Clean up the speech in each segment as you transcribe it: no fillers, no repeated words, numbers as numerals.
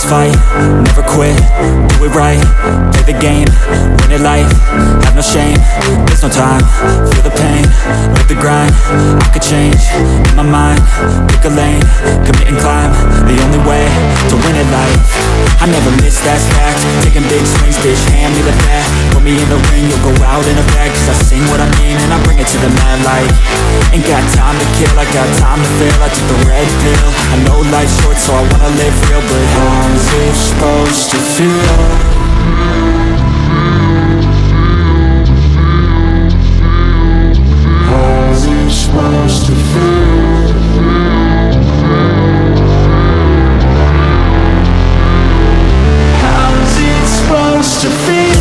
fight, never quit, do it right, play the game, win it life, have no shame, there's no time, feel the pain, live the grind, I could change, in my mind, pick a lane, commit and climb, the only way to win it life, I never miss, that's fact, taking big swings, bitch, hand me the bat, put me in the ring, you'll go out in a bag, cause I sing what I mean and I bring it to the mad light, ain't got time to kill, I got time to feel, I took the red pill, I know life's short so I wanna live real, but how's it supposed to feel? How's it supposed to feel? How's it supposed to feel?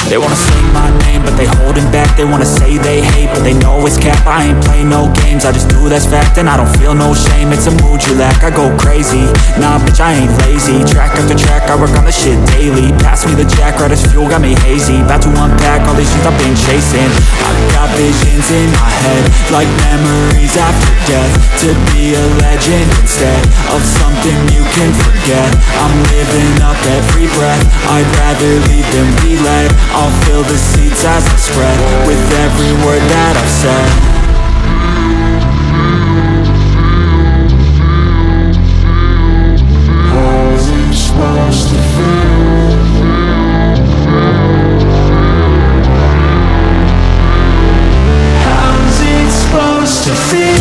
They wanna say my name, but they holding back. They wanna say they hate, but they know it's cap. I ain't play no games, I just do that's fact. And I don't feel no shame, it's a mood you lack. I go crazy, nah bitch I ain't lazy. Track after track, I work on the shit daily. Pass me the jack, right as fuel, got me hazy. About to unpack all these shit I've been chasing. I've got visions in my head, like memories after death. To be a legend instead of something you can forget. I'm living up every breath, I'd rather lead than be led. I'll fill the seats as I spread with every word that I've said. How's it supposed to feel? How's it supposed to feel?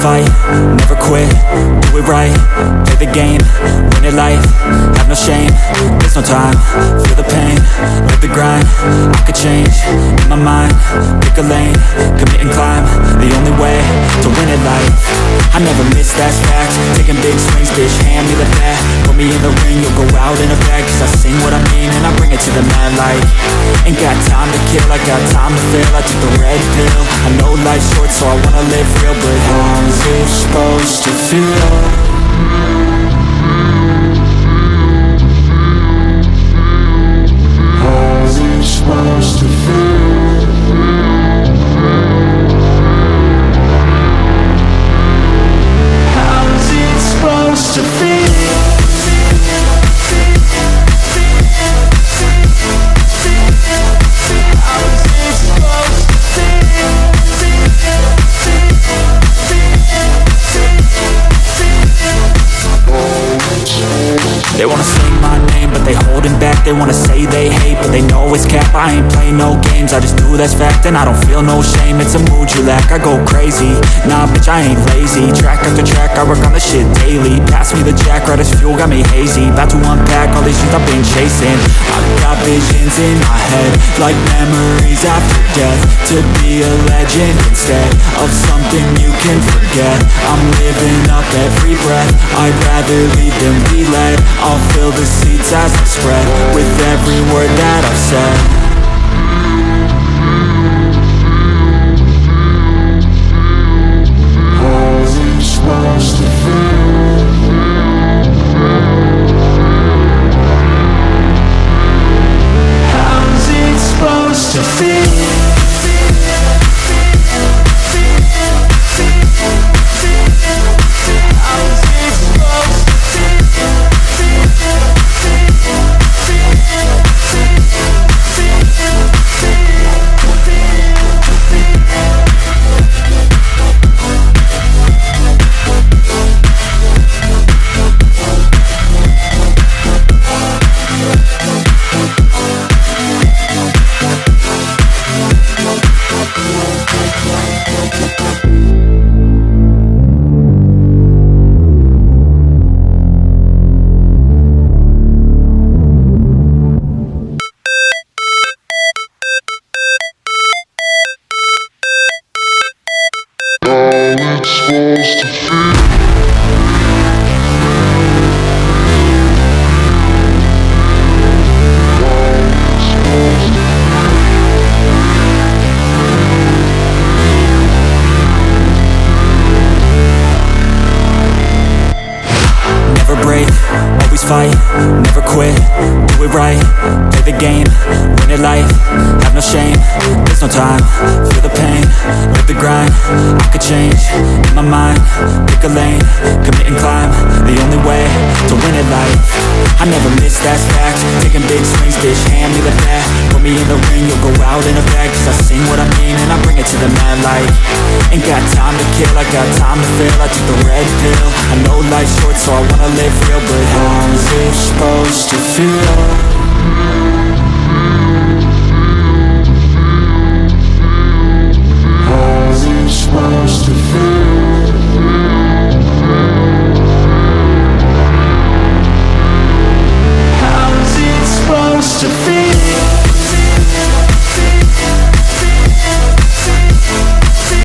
Fight, never quit, do it right, play the game, win it life, have no shame, there's no time, feel the pain, live the grind, I could change, in my mind, pick a lane, commit and climb, the only way to win it life, I never miss, that's fact, taking big swings, bitch, hand me the bat, put me in the ring, you'll go out in a bag, cause I sing what I mean and I bring it to the mad light, ain't got time to kill, I got time to feel, I took the red pill, I know life's short so I wanna live real, but how's it supposed to feel? How's it supposed to feel? How's it supposed to feel? They wanna say my name, but they holding back. They wanna say they hate, but they know it's cap. I ain't play no games, I just do that's fact. And I don't feel no shame, it's a mood you lack. I go crazy, nah bitch I ain't lazy. Track after track, I work on the shit daily. Pass me the jack, right as fuel, got me hazy. About to unpack all these shit I've been chasing. I've got visions in my head, like memories after death. To be a legend instead of something you can forget. I'm living up every breath, I'd rather lead than be led. I'll fill the seats as I spread with every word that I've said. How's it supposed to feel? How's it supposed to feel? how it's supposed to feel. Never break, always fight, never quit, do it right, play the game, win it life, have no shame, there's no time, feel the pain, live the grind, I could change, in my mind, pick a lane, commit and climb, the only way to win it life, I never miss, that's fact, taking big swings, bitch, hand me the bat, put me in the ring, you'll go out in a bag, cause I sing what I mean and I bring it to the mad light, ain't got time to kill, I got time to feel, I took the red pill, I know life's short so I wanna live real, but how's it supposed to feel? How's it supposed to feel? How's it supposed to feel?